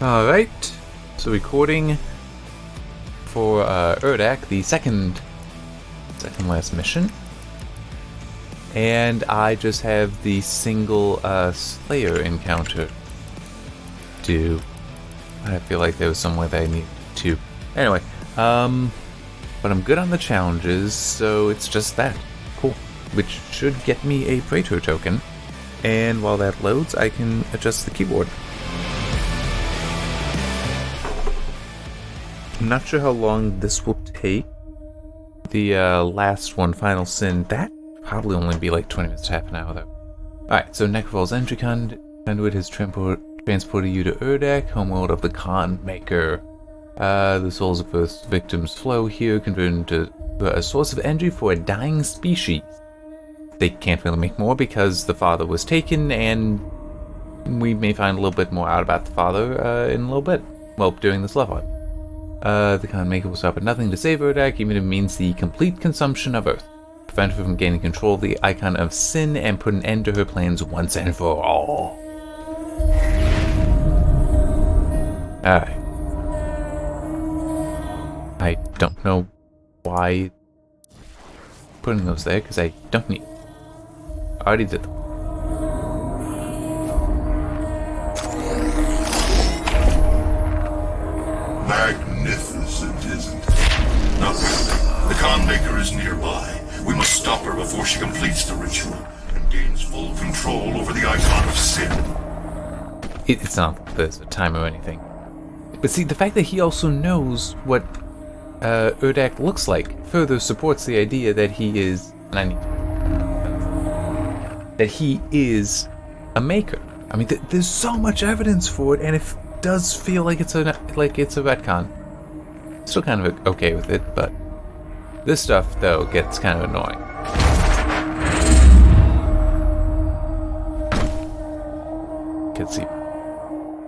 Alright, so recording for Urdak, the second last mission. And I just have the single Slayer encounter to... I feel like there was some way that I needed to. Anyway, but I'm good on the challenges, so it's just that. Cool. Which should get me a Praetor token. And while that loads, I can adjust the keyboard. I'm not sure how long this will take. The last one, Final Sin, that probably only be like 20 minutes to half an hour though. Alright, so Necroval's entry conduit has transported you to Urdak, homeworld of the Khan Maker. The souls of Earth's victims flow here, converted into a source of energy for a dying species. They can't really make more because the father was taken, and we may find a little bit more out about the father in a little bit. Well, during this level. The Khan Maker will stop at nothing to save Urdak, even if it means the complete consumption of Earth. Prevent her from gaining control of the icon of sin and put an end to her plans once and for all. Alright. I don't know why putting those there, because I don't need... I already did them. Magnificent, isn't it? Not really. The Khan Maker is nearby. We must stop her before she completes the ritual and gains full control over the icon of sin. It's not like there's a time or anything. But see, the fact that he also knows what Urdak looks like further supports the idea that he is... that he is a maker. I mean, there's so much evidence for it, and it does feel like it's a retcon. Still kind of okay with it, but this stuff though gets kind of annoying. Because you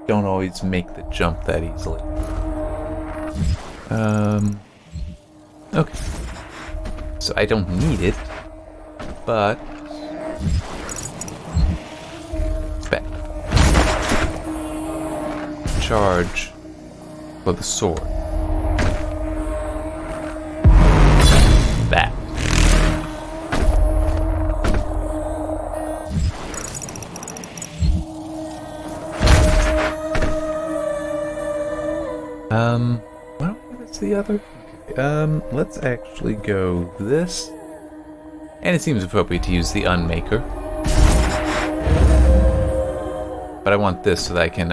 don't always make the jump that easily. Okay. So I don't need it, but it's back. Charge for the sword. That. What's the other? Let's actually go this. And it seems appropriate to use the Unmaker. But I want this so that I can,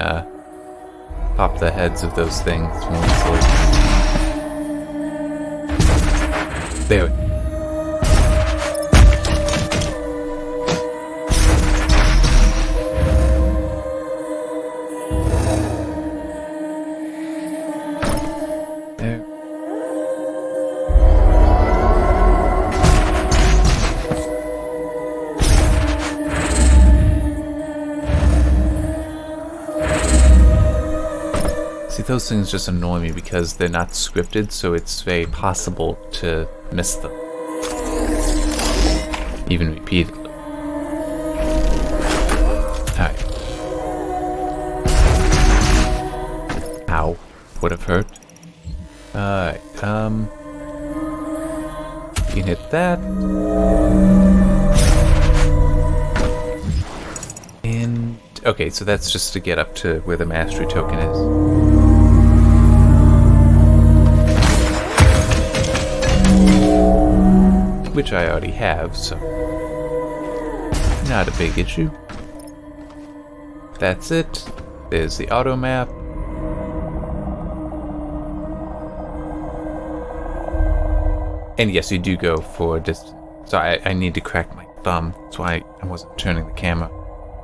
pop the heads of those things more easily. There we go. There. See, those things just annoy me because they're not scripted, so it's very possible to miss them. Even repeatedly. Alright. Ow. Would have hurt. Alright, you can hit that. And... okay, so that's just to get up to where the mastery token is. Which I already have, so not a big issue. That's it. There's the auto map. And yes, you do go for distance. So I need to crack my thumb. That's why I wasn't turning the camera.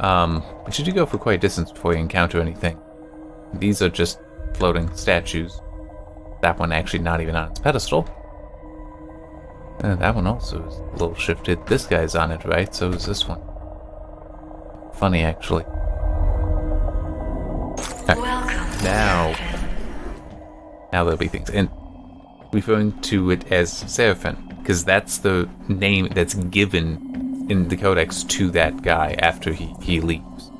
But you do go for quite a distance before you encounter anything. These are just floating statues. That one actually not even on its pedestal. That one also is a little shifted. This guy's on it, right? So is this one. Funny, actually. Right. Now there'll be things. And referring to it as Seraphim, because that's the name that's given in the codex to that guy after he leaves.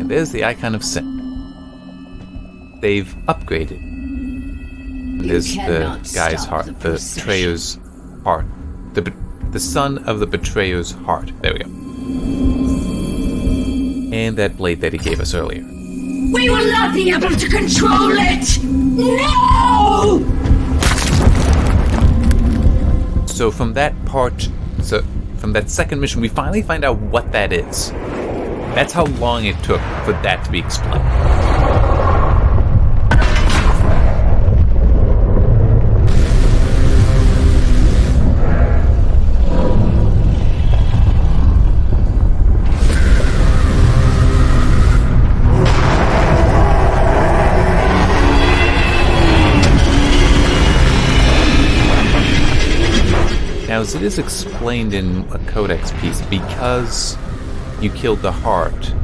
And there's the icon of sin. they've upgraded. There's the guy's heart, the betrayer's heart. The son of the betrayer's heart. There we go. And that blade that he gave us earlier. We will not be able to control it! No! So from that second mission, we finally find out what that is. That's how long it took for that to be explained. Now, as it is explained in a codex piece, because you killed the heart,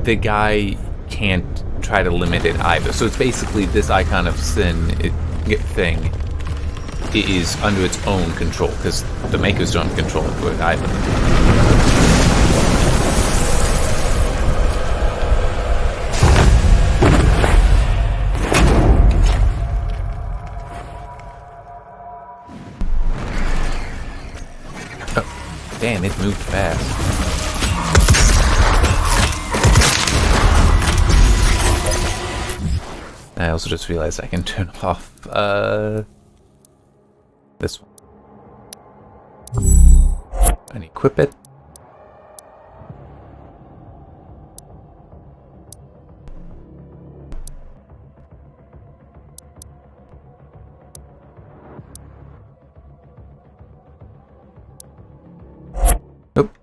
the guy can't try to limit it either. So it's basically this icon of sin thing. It is under its own control, because the makers don't control it either. Damn, it moved fast. I also just realized I can turn off, this one. And equip it. Oop.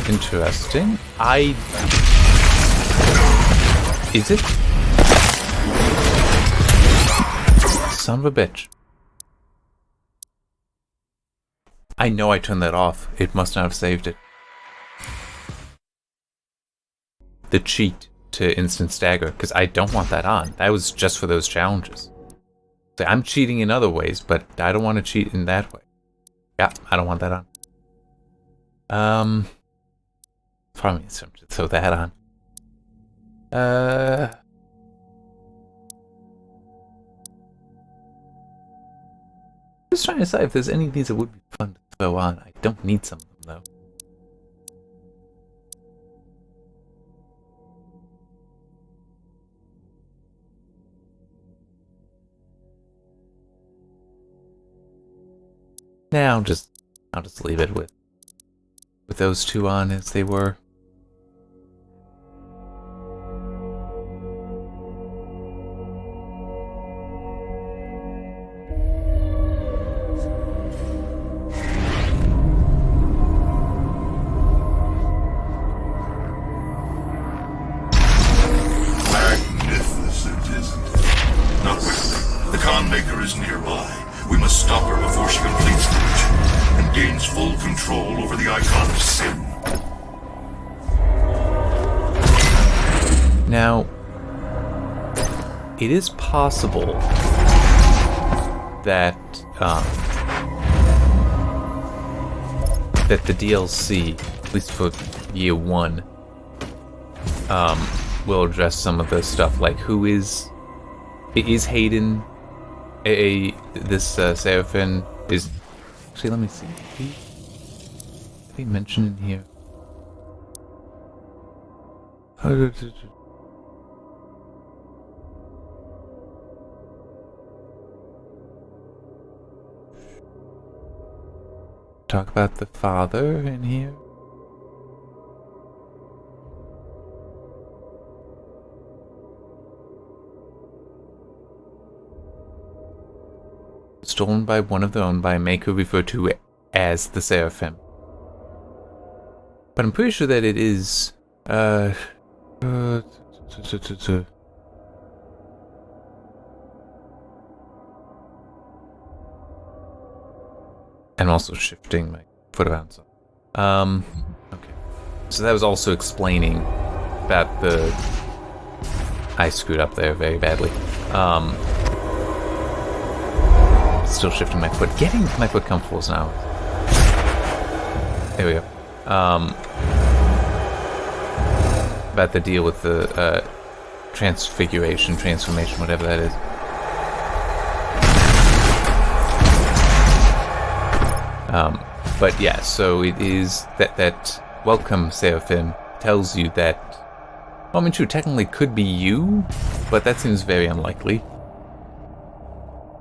Interesting. Is it? Son of a bitch. I know I turned that off. It must not have saved it. The cheat to instant stagger, because I don't want that on. That was just for those challenges. So I'm cheating in other ways, but I don't want to cheat in that way. Yeah, I don't want that on. Probably need to throw that on. Just trying to decide if there's any of these that would be fun to throw on. I don't need some of them, though. Now I'll just leave it with those two on as they were. Magnificent, isn't it? Now quickly, the Khan Maker is nearby. We must stop her before she completes the ritual and gains full control over the icon of sin. Now, it is possible that that the DLC, at least for year 1, will address some of the stuff like is Hayden this Seraphim is actually, let me see. Did he mention in here? Talk about the father in here. Stolen by one of their own by a maker referred to as the Seraphim. But I'm pretty sure that it is and also shifting my foot around some. Okay. So that was also explaining about I screwed up there very badly. Still shifting my foot. Getting my foot comfortable now. There we go. About the deal with the transfiguration, transformation, whatever that is. But yeah, so it is that welcome Seraphim tells you that, well, I mean, true, technically could be you, but that seems very unlikely.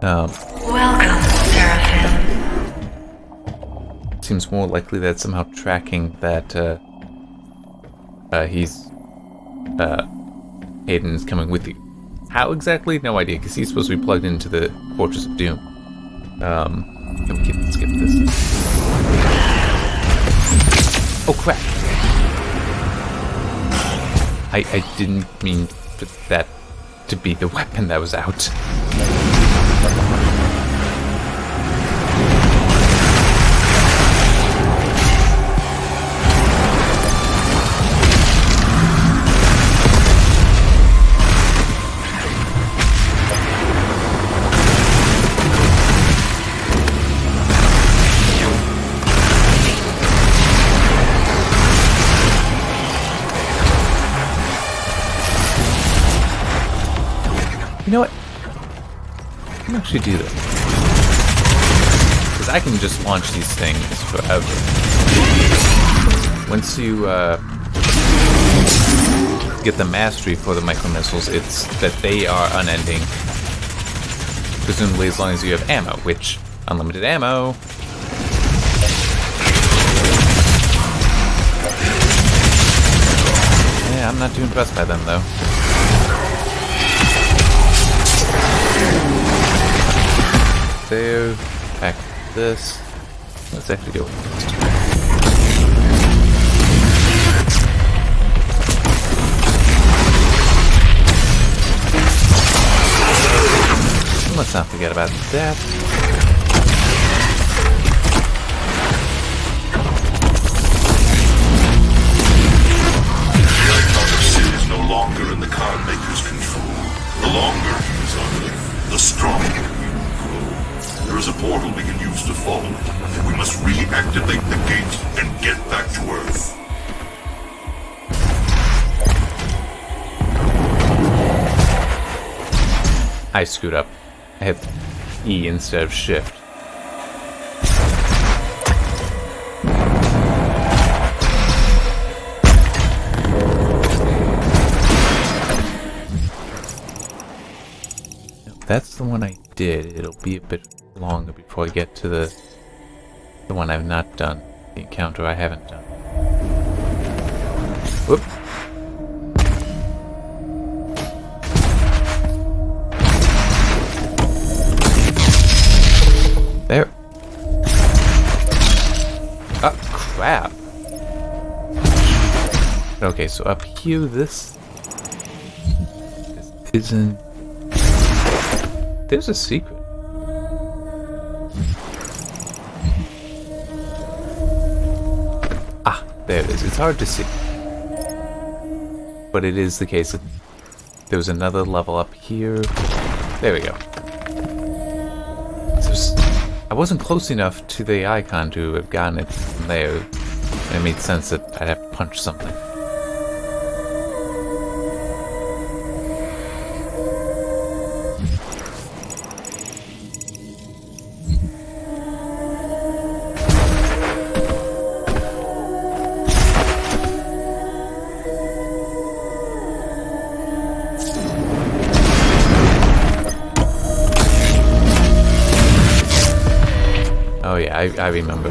Welcome, Seraphim. Seems more likely that somehow tracking that Hayden's coming with you. How exactly? No idea, because he's supposed to be plugged into the Fortress of Doom. Can we skip this? Oh crap! I didn't mean for that to be the weapon that was out. You know what? I can actually do this. Because I can just launch these things forever. Once you get the mastery for the micro-missiles, it's that they are unending. Presumably as long as you have ammo, which, unlimited ammo. Yeah, I'm not too impressed by them though. There, back to this. Let's actually go with this. Let's not forget about that. The icon of sin is no longer in the card maker's control. The longer he is on Earth, the stronger. There is a portal we can use to follow it. We must reactivate the gate and get back to Earth. I screwed up. I hit E instead of shift. If that's the one I did, it'll be a bit longer before I get to the one I've not done, the encounter I haven't done. Whoop. There. Oh, crap. Okay, so up here, this isn't... There's a secret. There it is. It's hard to see. But it is the case that there was another level up here. There we go. I wasn't close enough to the icon to have gotten it from there. And it made sense that I'd have to punch something. Oh yeah, I remember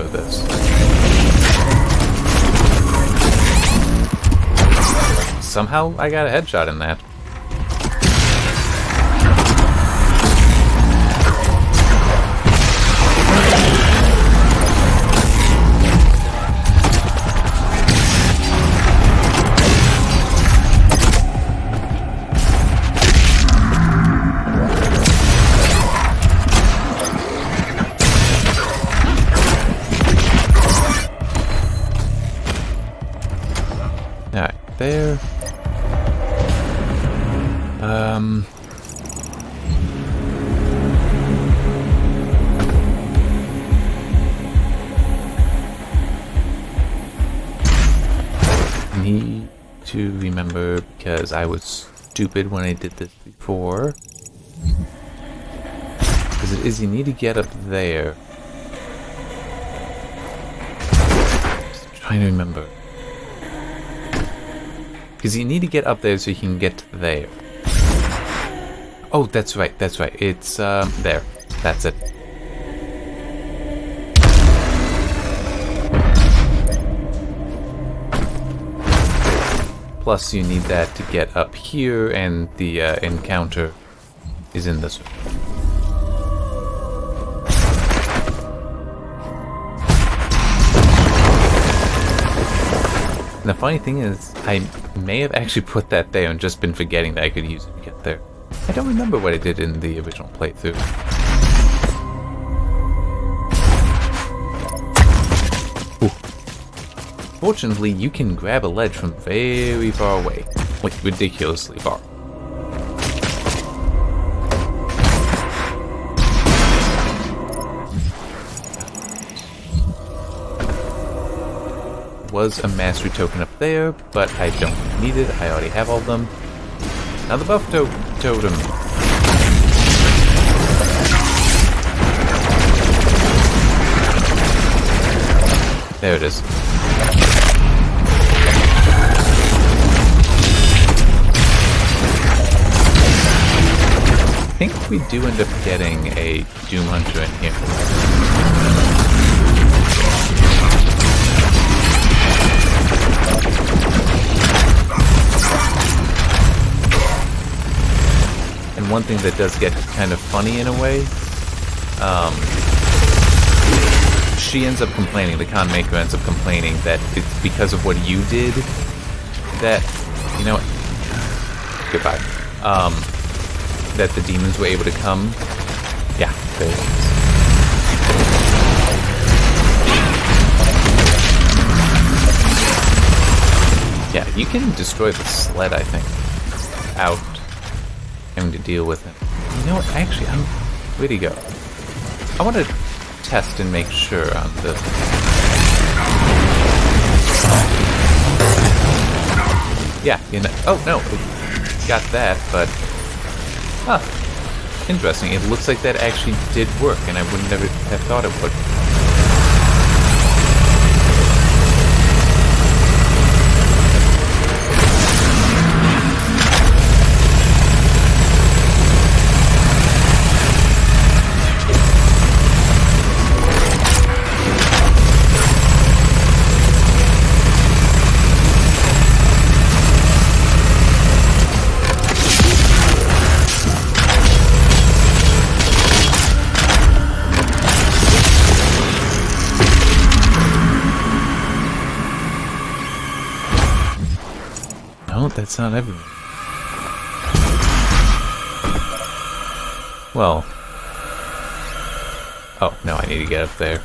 this. Somehow I got a headshot in that. Alright, there. Need to remember, because I was stupid when I did this before. Because it is, you need to get up there. Just trying to remember. Because you need to get up there so you can get there. Oh, that's right, that's right. It's, there. That's it. Plus, you need that to get up here, and the encounter is in this room. And the funny thing is, I may have actually put that there and just been forgetting that I could use it to get there. I don't remember what I did in the original playthrough. Fortunately, you can grab a ledge from very far away. Like, ridiculously far. Was a mastery token up there, but I don't need it. I already have all of them. Now the buff totem. There it is. I think we do end up getting a Doom Hunter in here. And one thing that does get kind of funny in a way, she ends up complaining, the con maker ends up complaining that it's because of what you did that, you know what, goodbye. That the demons were able to come. Yeah, there it is. Yeah, you can destroy the sled, I think, without having to deal with it. You know what, actually, where'd he go? I want to test and make sure on this. Yeah, you know, oh no, got that, but huh. Interesting. It looks like that actually did work, and I would never have thought it would. No, that's not everyone. Well. Oh, no, I need to get up there.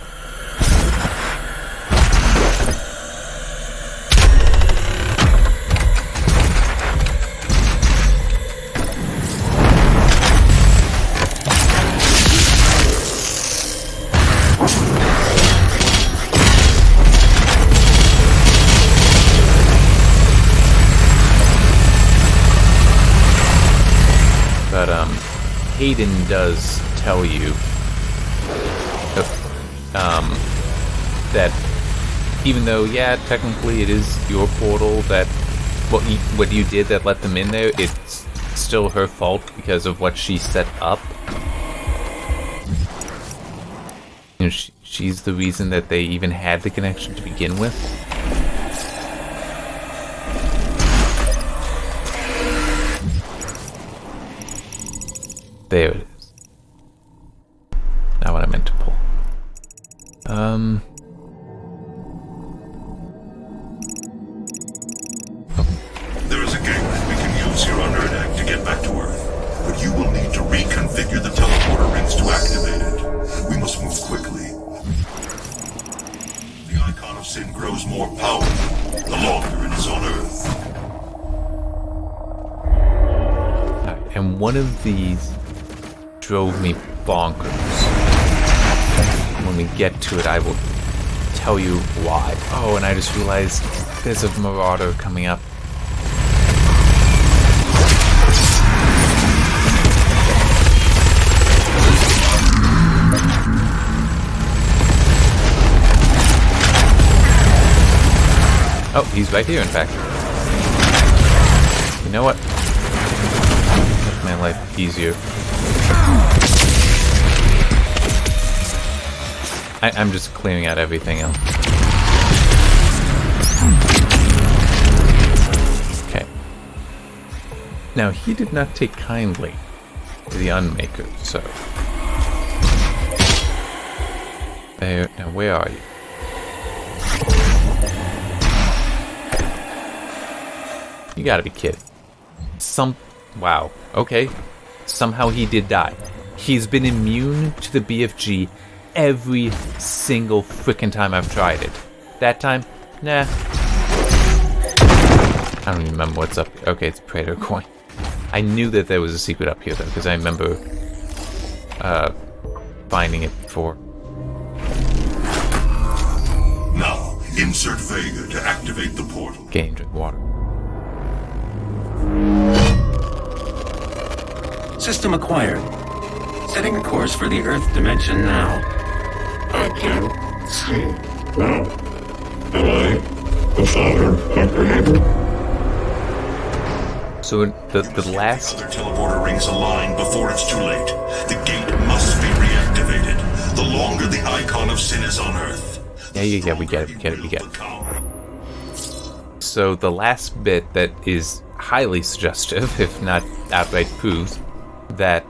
But, Hayden does tell you that even though, yeah, technically it is your portal, that what you did that let them in there, it's still her fault because of what she set up. You know, she's the reason that they even had the connection to begin with. There it is. Not what I meant to pull. There is a gateway we can use here on Urdak to get back to Earth, but you will need to reconfigure the teleporter rings to activate it. We must move quickly. The icon of sin grows more powerful the longer it is on Earth. And one of these drove me bonkers. When we get to it, I will tell you why. Oh, and I just realized there's a marauder coming up. Oh, he's right here, in fact. You know what? Make my life easier. I'm just clearing out everything else. Okay. Now, he did not take kindly to the Unmaker, so... There. Now, where are you? You gotta be kidding. Wow. Okay. Somehow he did die. He's been immune to the BFG every single frickin' time I've tried it. That time? Nah. I don't even remember what's up here. Okay, it's a Praetor coin. I knew that there was a secret up here, though, because I remember finding it before. Now, insert Vega to activate the portal. Gain drink water. System acquired. Setting a course for the Earth dimension now. I can see now. Am I the father of Creator? So the last... Other teleporter rings align before it's too late. The gate must be reactivated. The longer the icon of sin is on Earth. Yeah, we get it. So the last bit that is highly suggestive, if not outright proves, that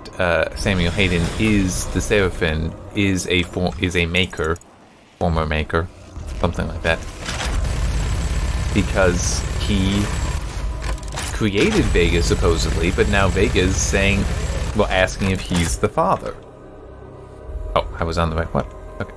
Samuel Hayden is the Seraphim, is a maker, former maker, something like that, because he created Vega supposedly, but now Vega's saying, well, asking if he's the father. Oh, I was on the right one. Okay.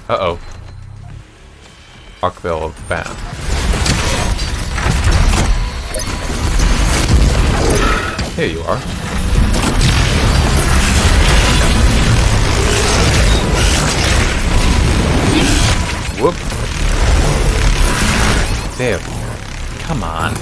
Uh-oh. Arkville of Ban. Here you are. Whoop. There. Come on.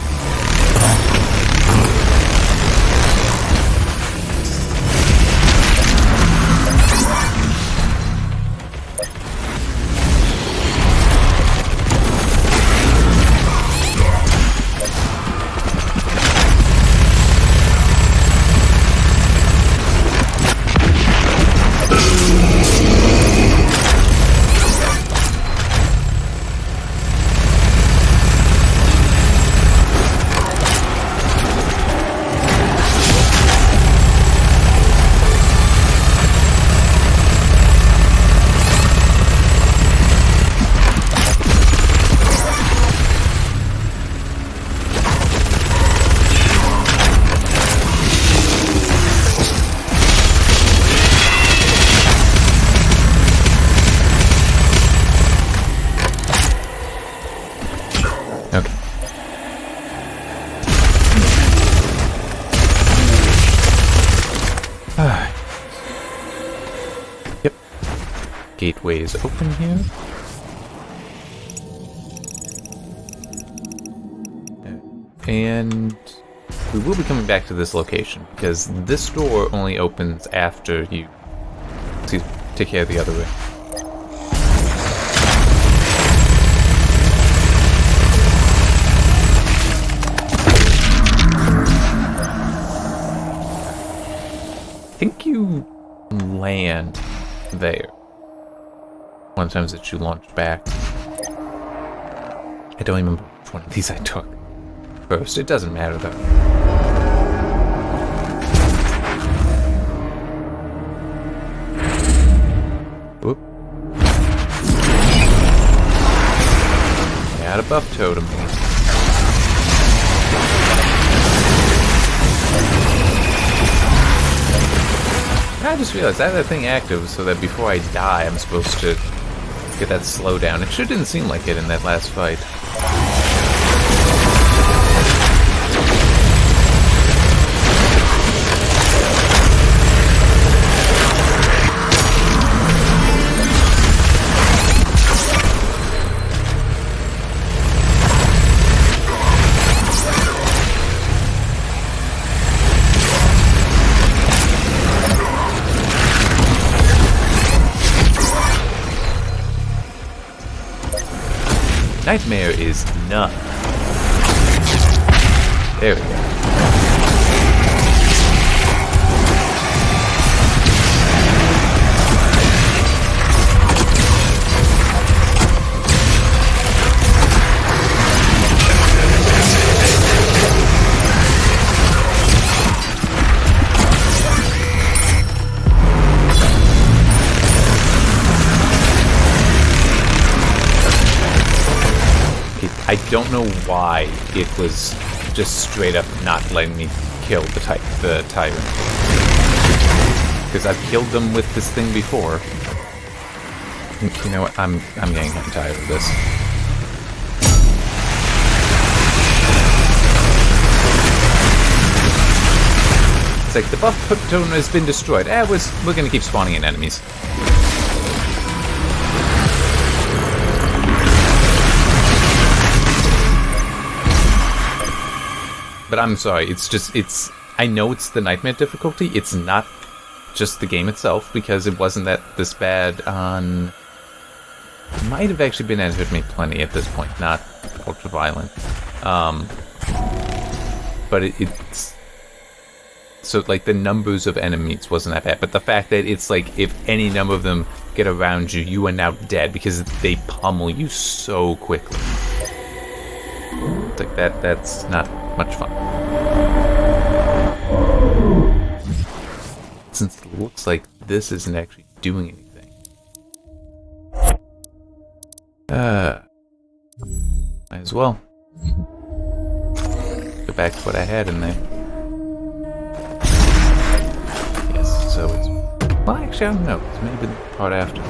Yep. Gateway is open here. And we will be coming back to this location, because this door only opens after you take care of the other way. I think you land there. One of the times that you launched back. I don't remember which one of these I took first. It doesn't matter though. Whoop. Got a buff totem. I just realized I have that thing active so that before I die, I'm supposed to get that slowdown. It sure didn't seem like it in that last fight. Nightmare is none. There we go. I don't know why it was just straight up not letting me kill the tyrant. Because I've killed them with this thing before. You know what? I'm getting kind of tired of this. It's like the buff totem has been destroyed. We're gonna keep spawning in enemies. But I'm sorry, I know it's the Nightmare difficulty, it's not just the game itself, because it wasn't this bad on... It might have actually been Entered Me Plenty at this point, not ultra violent. But it's... So, like, the numbers of enemies wasn't that bad, but the fact that it's like, if any number of them get around you, you are now dead, because they pummel you so quickly. It's like, that's not much fun. Since it looks like this isn't actually doing anything. Might as well. Go back to what I had in there. Yes, so it's... Well, actually, I don't know. It's maybe the part after.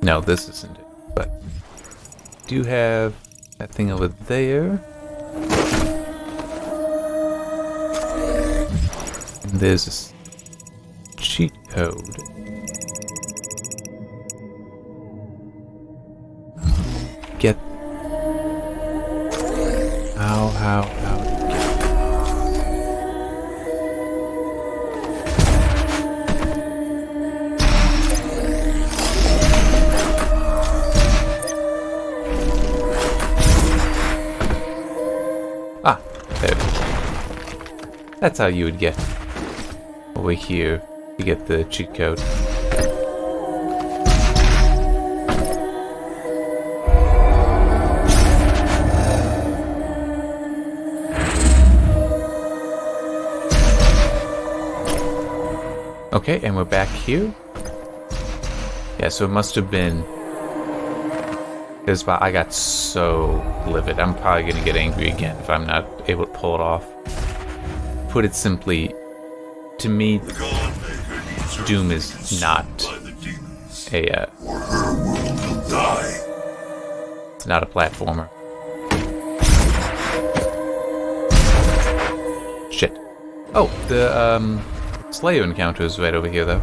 No, this isn't it, but I do have that thing over there. And there's a cheat code. Get... How to get... That's how you would get over here to get the cheat code. Okay, and we're back here. Yeah, so it must have been... I got so livid. I'm probably going to get angry again if I'm not able to pull it off. Put it simply, to me, Doom is not a it's not a platformer. Shit. Oh, the Slayer encounter is right over here, though.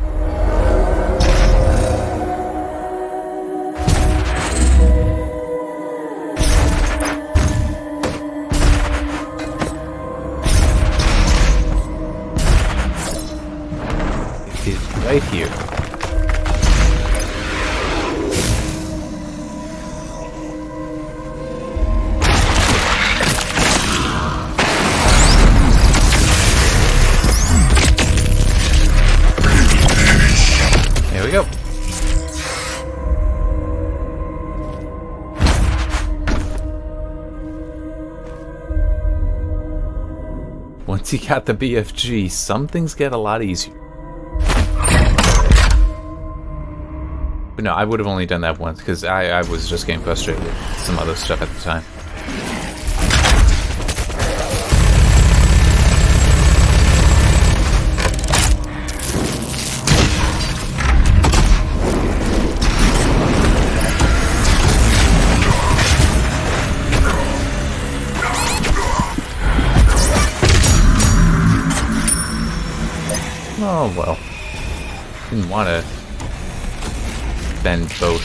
Right here. There we go. he got the BFG, some things get a lot easier. But no, I would have only done that once, because I was just getting frustrated with some other stuff at the time. Oh well. Didn't want to bend both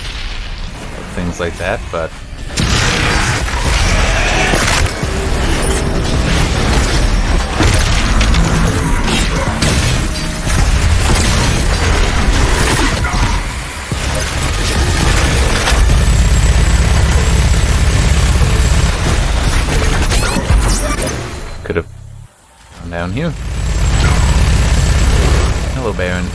things like that, but could have gone down here. Hello, Baron.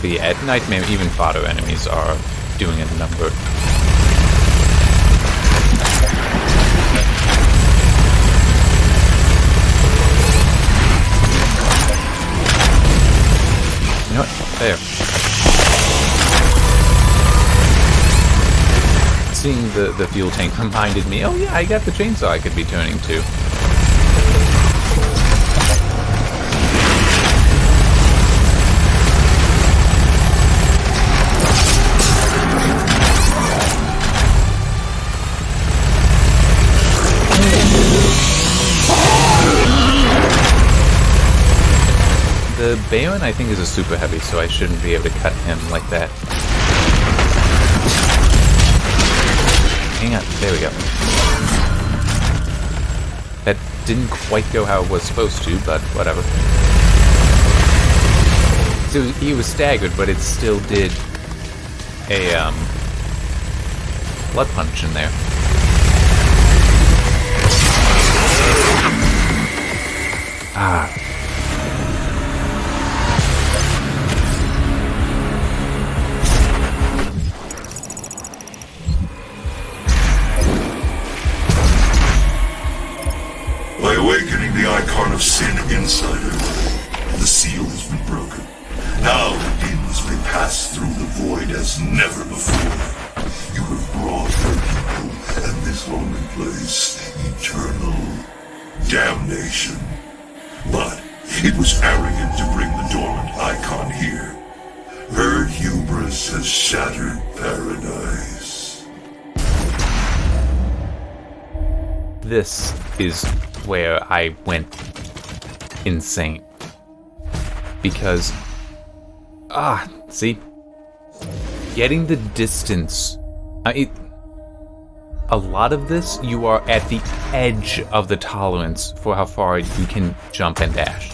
But yeah, at night, maybe even fodder enemies are doing a number. You know what? There. Seeing the fuel tank reminded me, oh yeah, I got the chainsaw I could be turning to. The Baron, I think, is a super heavy, so I shouldn't be able to cut him like that. Hang on, there we go. That didn't quite go how it was supposed to, but whatever. So he was staggered, but it still did a blood punch in there. Ah. By awakening the icon of sin inside her, the seal has been broken. Now the demons may pass through the void as never before. You have brought her people and this lonely place eternal damnation. But it was arrogant to bring the dormant icon here. Her hubris has shattered paradise. This is where I went insane. Because, see? Getting the distance. A lot of this, you are at the edge of the tolerance for how far you can jump and dash.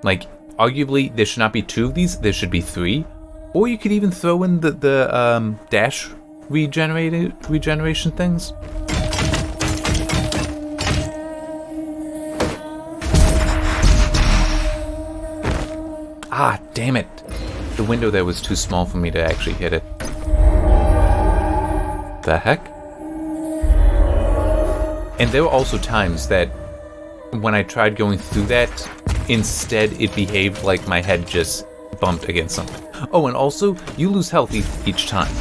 Like, arguably, there should not be 2 of these, there should be 3. Or you could even throw in the dash regeneration things. Ah, damn it. The window there was too small for me to actually hit it. The heck? And there were also times that when I tried going through that, instead it behaved like my head just bumped against something. Oh, and also, you lose health each time.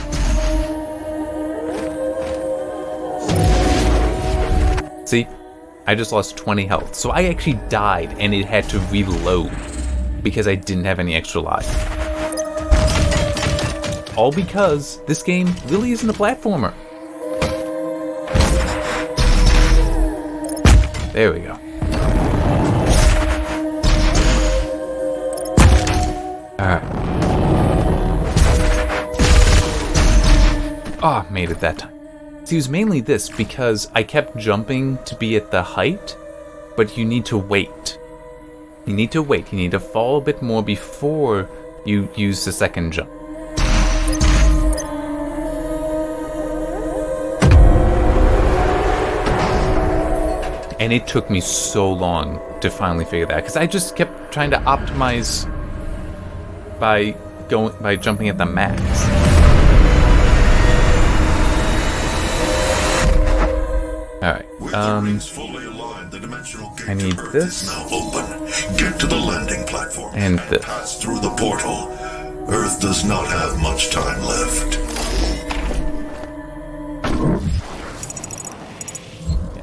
See? I just lost 20 health. So I actually died and it had to reload because I didn't have any extra life. All because this game really isn't a platformer. There we go. Alright. Ah, made it that time. See, it was mainly this because I kept jumping to be at the height, but you need to wait. You need to wait. You need to fall a bit more before you use the second jump. And it took me so long to finally figure that, because I just kept trying to optimize by jumping at the max. Alright, I need this. Now open. Get to the landing platform. And this. Pass through the portal. Earth does not have much time left.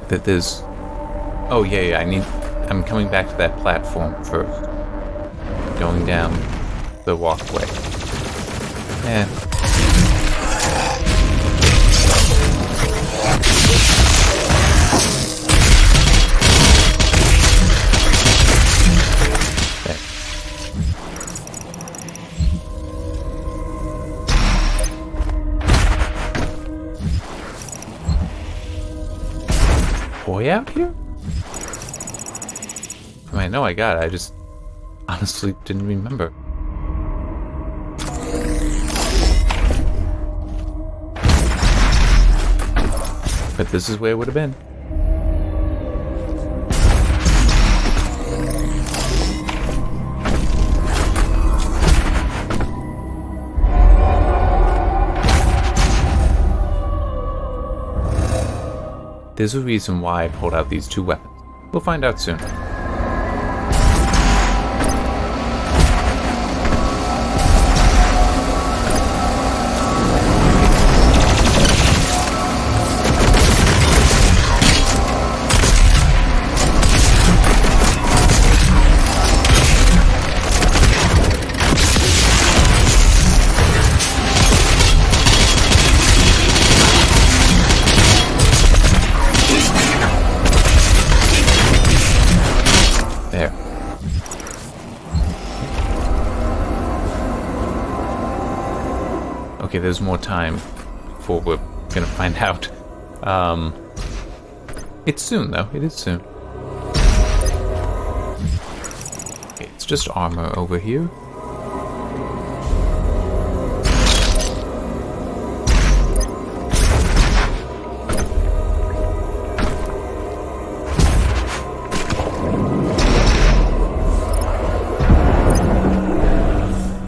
That there's... Oh, yeah, I'm coming back to that platform first. Going down the walkway. And... there. Boy out here? I mean, I know I got it, I just honestly didn't remember. But this is where it would have been. There's a reason why I pulled out these two weapons. We'll find out soon. There. Okay, there's more time before we're gonna find out. It's soon, though. It is soon. Okay, it's just armor over here.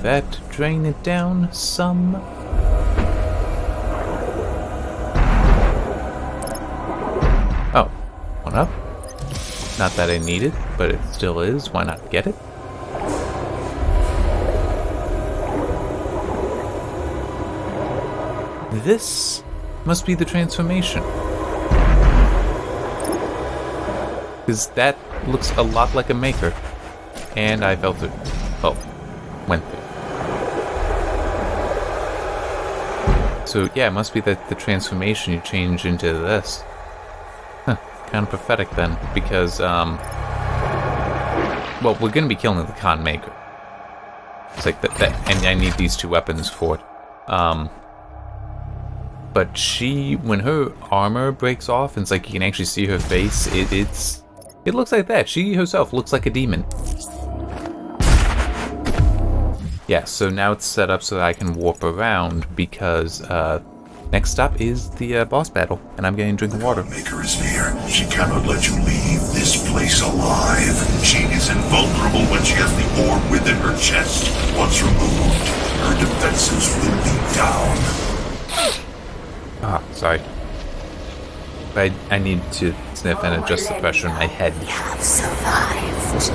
That drain it down some. Oh, one up. Not that I need it, but it still is. Why not get it? This must be the transformation. Because that looks a lot like a maker. And I fell through. Oh, went through. So yeah, it must be that the transformation you change into this. Huh, kind of prophetic then, because, well, we're gonna be killing the con maker. It's like that, and I need these two weapons for it. But she, when her armor breaks off, and it's like you can actually see her face, it looks like that. She herself looks like a demon. Yeah, so now it's set up so that I can warp around because next stop is the boss battle, and I'm getting drinking water. The Maker is near. She cannot let you leave this place alive. She is invulnerable when she has the orb within her chest. Once removed, her defenses will be down. Ah, sorry. But I need to sniff and adjust the pressure in my head. We have survived.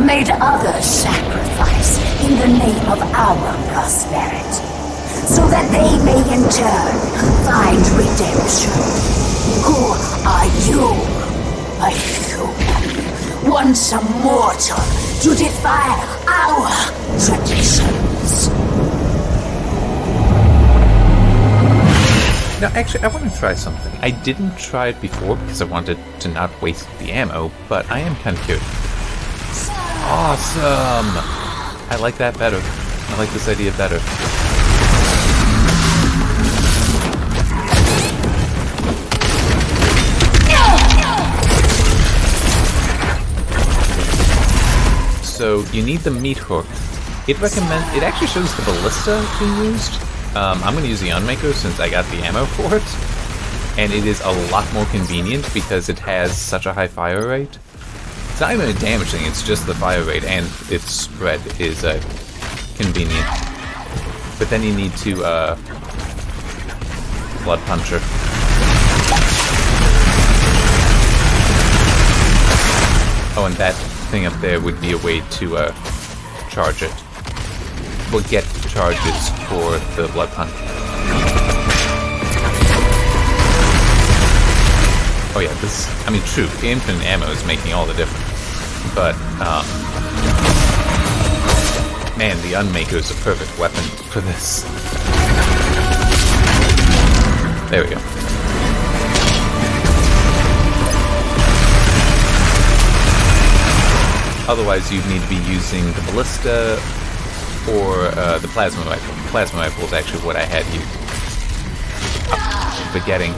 Made others sacrifice in the name of our prosperity, so that they may in turn find redemption. Who are you? A human, once a mortal, to defy our traditions. Now, actually, I want to try something. I didn't try it before because I wanted to not waste the ammo, but I am kind of curious. Awesome! I like that better. I like this idea better. So, you need the meat hook. It actually shows the ballista being used. I'm going to use the Unmaker since I got the ammo for it. And it is a lot more convenient because it has such a high fire rate. It's It's not even a damage thing, it's just the fire rate, and its spread is convenient. But then you need to Blood Puncher. Oh, and that thing up there would be a way to charge it. We'll get charges for the Blood Punch. Oh yeah, this, I mean, true, the infinite ammo is making all the difference. But, man, the Unmaker is a perfect weapon for this. There we go. Otherwise, you'd need to be using the Ballista or the Plasma Rifle. The Plasma Rifle is actually what I had used. Forgetting.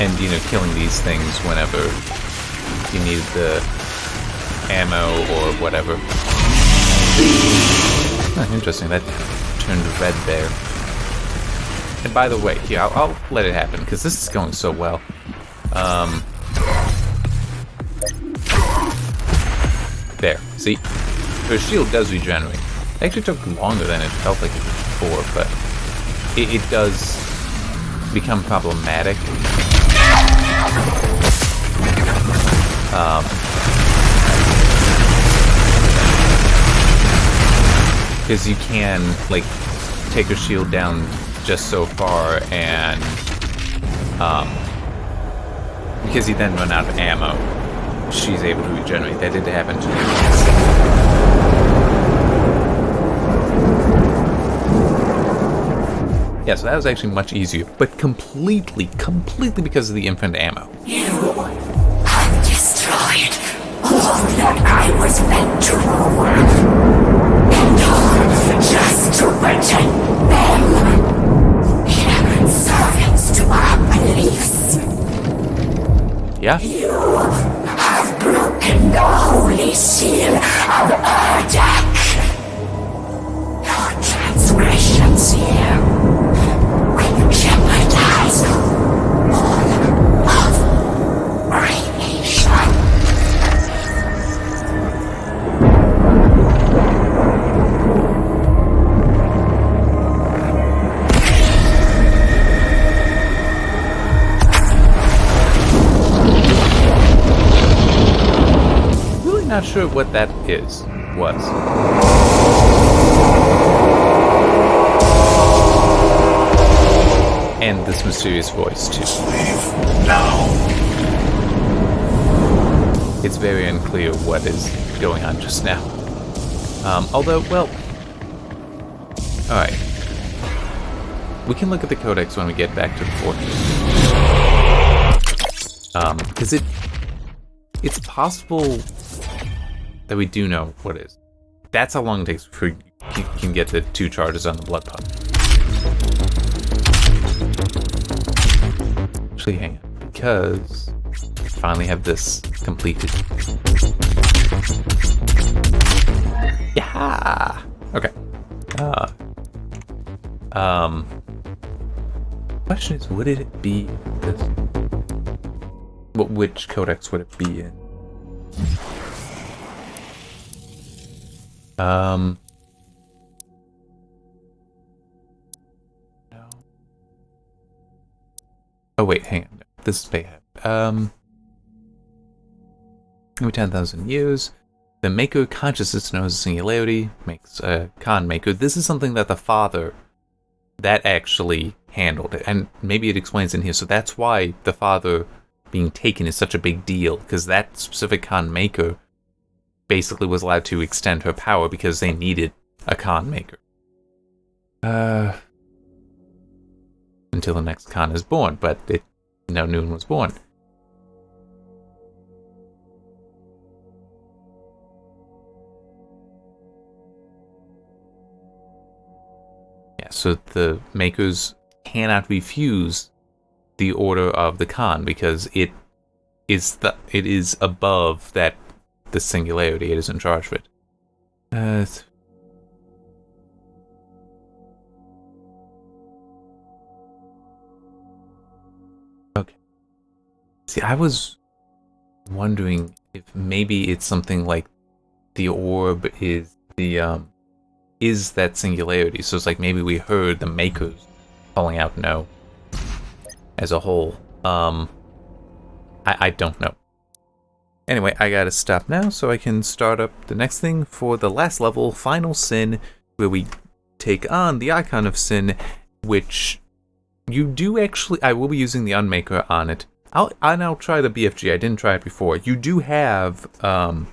And, you know, killing these things whenever you need the ammo or whatever. Oh, interesting, that turned red there. And by the way, here, I'll let it happen, because this is going so well. There, see? Her shield does regenerate. It actually took longer than it felt like it did before, but it does become problematic. Because you can, like, take her shield down just so far, and because you then run out of ammo, she's able to regenerate. That did happen to me. Yeah, so that was actually much easier, but completely because of the infinite ammo. You have destroyed all that I was meant to rule. And all just to protect them. Servants to our beliefs. Yeah? You have broken the holy seal of Urdak. Your transgressions here will jeopardize all of creation. Not sure what that was. And this mysterious voice, too. Leave now. It's very unclear what is going on just now. Although, well... Alright. We can look at the codex when we get back to the fortress. Because it's possible that we do know what it is. That's how long it takes before you can get the 2 charges on the blood pump. Actually, hang on, because I finally have this completed. Yeah. Okay. Question is, would it be this? Which codex would it be in? No. Oh wait, hang on. This is Bayhab. Every 10,000 years, the Maker consciousness knows a singularity, makes a Khan Maker. This is something that the father that actually handled it, and maybe it explains in here. So that's why the father being taken is such a big deal, because that specific Khan Maker basically was allowed to extend her power because they needed a Khan Maker. Until the next Khan is born, but no new one was born. Yeah, so the Makers cannot refuse the order of the Khan because it is above that the singularity. It is in charge of it. Okay. See, I was wondering if maybe it's something like the orb is that singularity. So it's like maybe we heard the makers calling out no as a whole. I don't know. Anyway, I gotta stop now so I can start up the next thing for the last level, Final Sin, where we take on the Icon of Sin, which you do actually... I will be using the Unmaker on it. I'll try the BFG. I didn't try it before. You do have some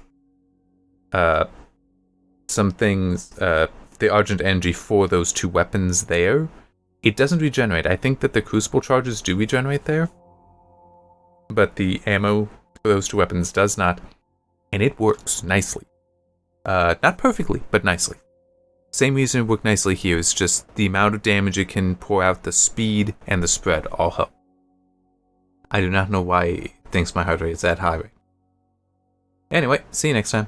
things, the Argent Energy for those 2 weapons there. It doesn't regenerate. I think that the Crucible charges do regenerate there, but the ammo for those 2 weapons does not, and it works nicely. Not perfectly, but nicely. Same reason it worked nicely here, is just the amount of damage it can pour out, the speed, and the spread all help. I do not know why it thinks my heart rate is that high. Anyway, see you next time.